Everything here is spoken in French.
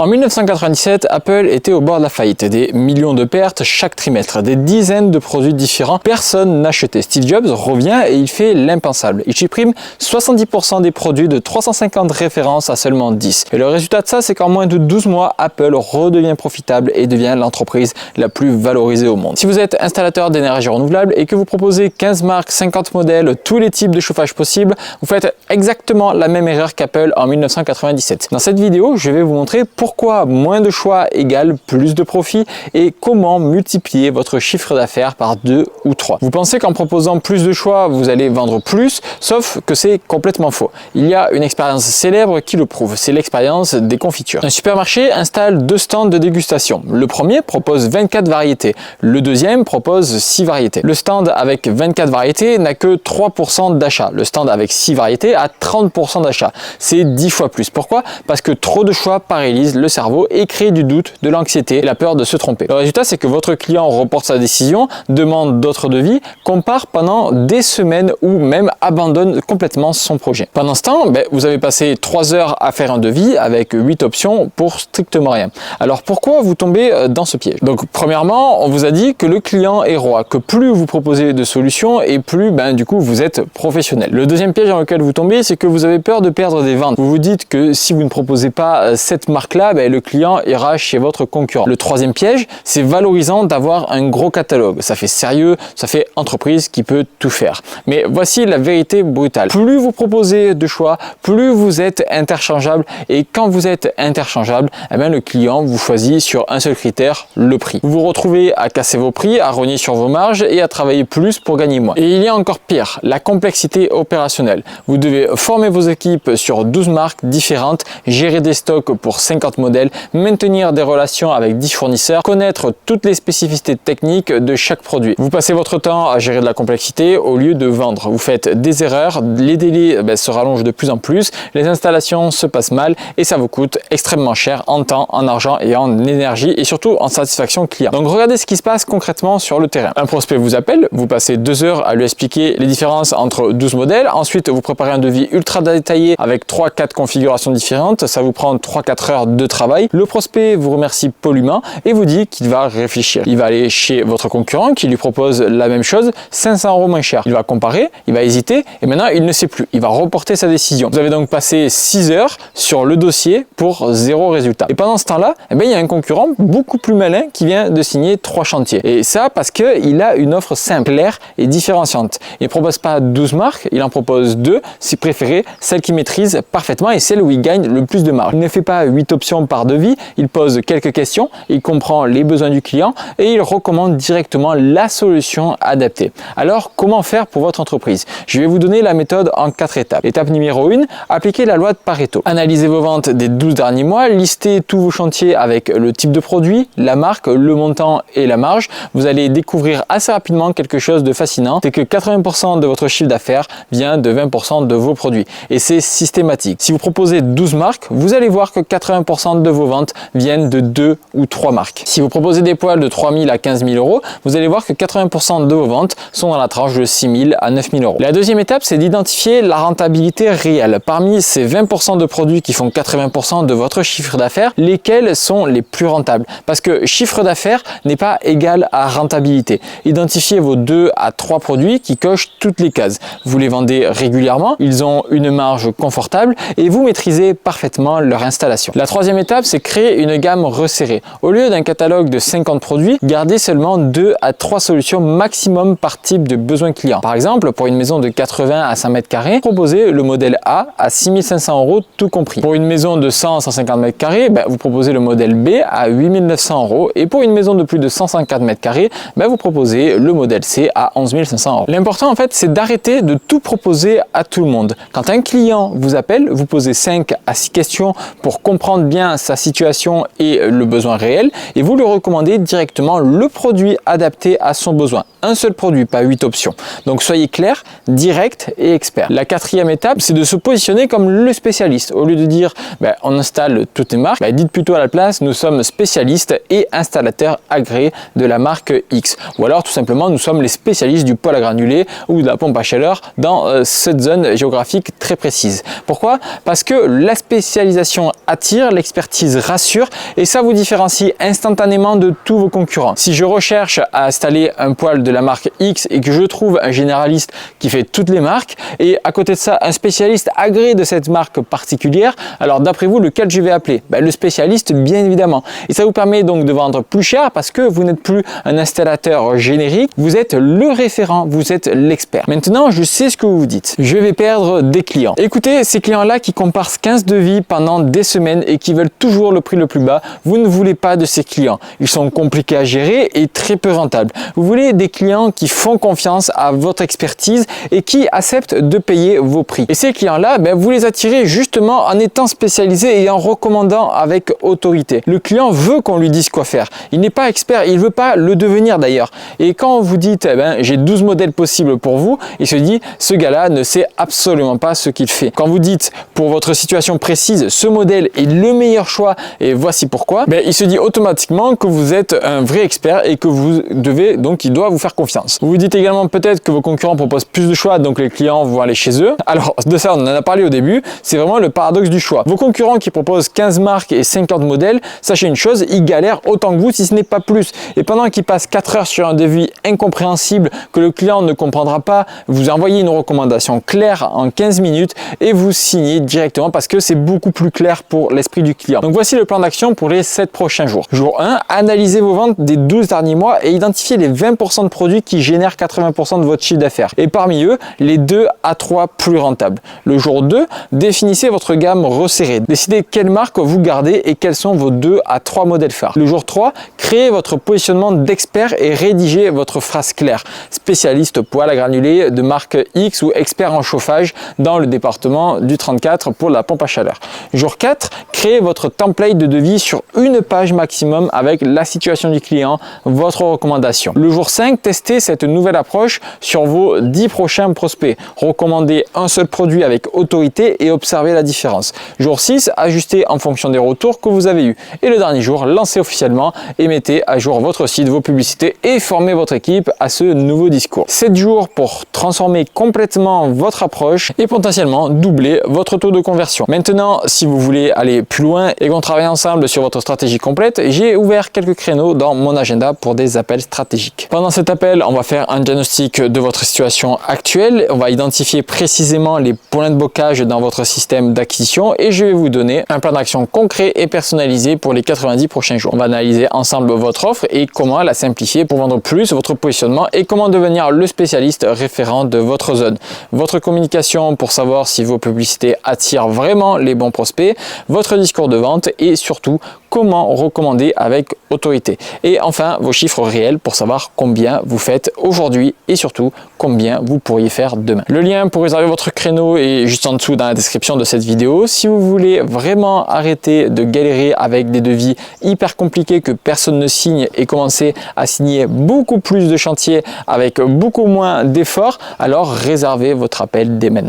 En 1997, Apple était au bord de la faillite. Des millions de pertes chaque trimestre, des dizaines de produits différents. Personne n'achetait. Steve Jobs revient et il fait l'impensable. Il supprime 70% des produits de 350 références à seulement 10. Et le résultat de ça, c'est qu'en moins de 12 mois, Apple redevient profitable et devient l'entreprise la plus valorisée au monde. Si vous êtes installateur d'énergie renouvelable et que vous proposez 15 marques, 50 modèles, tous les types de chauffage possibles, vous faites exactement la même erreur qu'Apple en 1997. Dans cette vidéo, je vais vous montrer pourquoi moins de choix égale plus de profit et comment multiplier votre chiffre d'affaires par 2 ou 3. Vous pensez qu'en proposant plus de choix, vous allez vendre plus, sauf que c'est complètement faux. Il y a une expérience célèbre qui le prouve, c'est l'expérience des confitures. Un supermarché installe 2 stands de dégustation. Le premier propose 24 variétés, le deuxième propose 6 variétés. Le stand avec 24 variétés n'a que 3% d'achat. Le stand avec 6 variétés a 30% d'achat. C'est 10 fois plus. Pourquoi? Parce que trop de choix paralyse le cerveau et crée du doute, de l'anxiété et la peur de se tromper. Le résultat, c'est que votre client reporte sa décision, demande d'autres devis, compare pendant des semaines ou même abandonne complètement son projet. Pendant ce temps, vous avez passé 3 heures à faire un devis avec 8 options pour strictement rien. Alors pourquoi vous tombez dans ce piège? Donc premièrement, on vous a dit que le client est roi, que plus vous proposez de solutions et plus du coup vous êtes professionnel. Le deuxième piège dans lequel vous tombez, c'est que vous avez peur de perdre des ventes. Vous vous dites que si vous ne proposez pas cette marque-là, le client ira chez votre concurrent. Le troisième piège, c'est valorisant d'avoir un gros catalogue. Ça fait sérieux, ça fait entreprise qui peut tout faire. Mais voici la vérité brutale. Plus vous proposez de choix, plus vous êtes interchangeable et quand vous êtes interchangeable, le client vous choisit sur un seul critère, le prix. Vous vous retrouvez à casser vos prix, à rogner sur vos marges et à travailler plus pour gagner moins. Et il y a encore pire, la complexité opérationnelle. Vous devez former vos équipes sur 12 marques différentes, gérer des stocks pour 50 modèles, maintenir des relations avec 10 fournisseurs, connaître toutes les spécificités techniques de chaque produit. Vous passez votre temps à gérer de la complexité au lieu de vendre. Vous faites des erreurs, les délais se rallongent de plus en plus, les installations se passent mal et ça vous coûte extrêmement cher en temps, en argent et en énergie et surtout en satisfaction client. Donc regardez ce qui se passe concrètement sur le terrain. Un prospect vous appelle, vous passez 2 heures à lui expliquer les différences entre 12 modèles, ensuite vous préparez un devis ultra détaillé avec 3-4 configurations différentes, ça vous prend 3-4 heures de travail. Le prospect vous remercie poliment et vous dit qu'il va réfléchir. Il va aller chez votre concurrent qui lui propose la même chose, 500 € moins cher. Il va comparer, il va hésiter et maintenant il ne sait plus. Il va reporter sa décision. Vous avez donc passé 6 heures sur le dossier pour 0 résultat. Et pendant ce temps-là, il y a un concurrent beaucoup plus malin qui vient de signer 3 chantiers. Et ça parce qu'il a une offre simple, claire et différenciante. Il ne propose pas 12 marques, il en propose 2, si préféré, celle qu'il maîtrise parfaitement et celle où il gagne le plus de marge. Il ne fait pas 8 options par devis, il pose quelques questions, il comprend les besoins du client et il recommande directement la solution adaptée. Alors, comment faire pour votre entreprise? Je vais vous donner la méthode en 4 étapes. Étape numéro 1, appliquez la loi de Pareto. Analysez vos ventes des 12 derniers mois, listez tous vos chantiers avec le type de produit, la marque, le montant et la marge. Vous allez découvrir assez rapidement quelque chose de fascinant, c'est que 80% de votre chiffre d'affaires vient de 20% de vos produits. Et c'est systématique. Si vous proposez 12 marques, vous allez voir que 80% de vos ventes viennent de 2 ou 3 marques. Si vous proposez des poêles de 3 000 à 15 000 €, vous allez voir que 80% de vos ventes sont dans la tranche de 6 000 à 9 000 €. La deuxième étape, c'est d'identifier la rentabilité réelle. Parmi ces 20% de produits qui font 80% de votre chiffre d'affaires, lesquels sont les plus rentables? Parce que chiffre d'affaires n'est pas égal à rentabilité. Identifiez vos 2 à 3 produits qui cochent toutes les cases. Vous les vendez régulièrement, ils ont une marge confortable et vous maîtrisez parfaitement leur installation. La troisième étape, c'est créer une gamme resserrée. Au lieu d'un catalogue de 50 produits, gardez seulement 2 à 3 solutions maximum par type de besoin client. Par exemple, pour une maison de 80 à 100 m², proposez le modèle A à 6 500 € tout compris. Pour une maison de 100 à 150 m², vous proposez le modèle B à 8 900 € et pour une maison de plus de 150 m², vous proposez le modèle C à 11 500 €. L'important en fait, c'est d'arrêter de tout proposer à tout le monde. Quand un client vous appelle, vous posez 5 à 6 questions pour comprendre bien sa situation et le besoin réel et vous lui recommandez directement le produit adapté à son besoin. Un seul produit, pas 8 options. Donc soyez clair, direct et expert. La quatrième étape, c'est de se positionner comme le spécialiste. Au lieu de dire on installe toutes les marques, dites plutôt à la place nous sommes spécialistes et installateurs agréés de la marque X. Ou alors tout simplement nous sommes les spécialistes du poêle à granulés ou de la pompe à chaleur dans cette zone géographique très précise. Pourquoi? Parce que la spécialisation attire, expertise rassure et ça vous différencie instantanément de tous vos concurrents. Si je recherche à installer un poêle de la marque X et que je trouve un généraliste qui fait toutes les marques et à côté de ça un spécialiste agréé de cette marque particulière, alors d'après vous, lequel je vais appeler? Le spécialiste, bien évidemment. Et ça vous permet donc de vendre plus cher parce que vous n'êtes plus un installateur générique, vous êtes le référent, vous êtes l'expert. Maintenant, je sais ce que vous vous dites. Je vais perdre des clients. Écoutez, ces clients-là qui comparent 15 devis pendant des semaines et qui veulent toujours le prix le plus bas, vous ne voulez pas de ces clients. Ils sont compliqués à gérer et très peu rentables. Vous voulez des clients qui font confiance à votre expertise et qui acceptent de payer vos prix. Et ces clients-là, vous les attirez justement en étant spécialisé et en recommandant avec autorité. Le client veut qu'on lui dise quoi faire. Il n'est pas expert, il ne veut pas le devenir d'ailleurs. Et quand vous dites j'ai 12 modèles possibles pour vous, il se dit ce gars-là ne sait absolument pas ce qu'il fait. Quand vous dites pour votre situation précise ce modèle est le meilleur choix et voici pourquoi, il se dit automatiquement que vous êtes un vrai expert et que vous devez donc il doit vous faire confiance. Vous vous dites également peut-être que vos concurrents proposent plus de choix donc les clients vont aller chez eux. Alors de ça on en a parlé au début, c'est vraiment le paradoxe du choix. Vos concurrents qui proposent 15 marques et 50 modèles, sachez une chose, ils galèrent autant que vous si ce n'est pas plus. Et pendant qu'ils passent 4 heures sur un devis incompréhensible que le client ne comprendra pas, vous envoyez une recommandation claire en 15 minutes et vous signez directement parce que c'est beaucoup plus clair pour l'esprit du client. Donc voici le plan d'action pour les 7 prochains jours. Jour 1, analysez vos ventes des 12 derniers mois et identifiez les 20% de produits qui génèrent 80% de votre chiffre d'affaires. Et parmi eux, les 2 à 3 plus rentables. Le jour 2, définissez votre gamme resserrée. Décidez quelle marque vous gardez et quels sont vos 2 à 3 modèles phares. Le jour 3, créez votre positionnement d'expert et rédigez votre phrase claire. Spécialiste poêle à granulés de marque X ou expert en chauffage dans le département du 34 pour la pompe à chaleur. Jour 4, créez votre template de devis sur une page maximum avec la situation du client, votre recommandation. Le jour 5, testez cette nouvelle approche sur vos 10 prochains prospects. Recommandez un seul produit avec autorité et observez la différence. Jour 6, ajustez en fonction des retours que vous avez eus. Et le dernier jour, lancez officiellement et mettez à jour votre site, vos publicités et formez votre équipe à ce nouveau discours. 7 jours pour transformer complètement votre approche et potentiellement doubler votre taux de conversion. Maintenant, si vous voulez aller plus loin et qu'on travaille ensemble sur votre stratégie complète, j'ai ouvert quelques créneaux dans mon agenda pour des appels stratégiques. Pendant cet appel, on va faire un diagnostic de votre situation actuelle. On va identifier précisément les points de blocage dans votre système d'acquisition et je vais vous donner un plan d'action concret et personnalisé pour les 90 prochains jours. On va analyser ensemble votre offre et comment la simplifier pour vendre plus, votre positionnement et comment devenir le spécialiste référent de votre zone. Votre communication pour savoir si vos publicités attirent vraiment les bons prospects, votre discours de vente et surtout comment recommander avec autorité. Et enfin, vos chiffres réels pour savoir combien vous faites aujourd'hui et surtout combien vous pourriez faire demain. Le lien pour réserver votre créneau est juste en dessous dans la description de cette vidéo. Si vous voulez vraiment arrêter de galérer avec des devis hyper compliqués que personne ne signe et commencer à signer beaucoup plus de chantiers avec beaucoup moins d'efforts, alors réservez votre appel dès maintenant.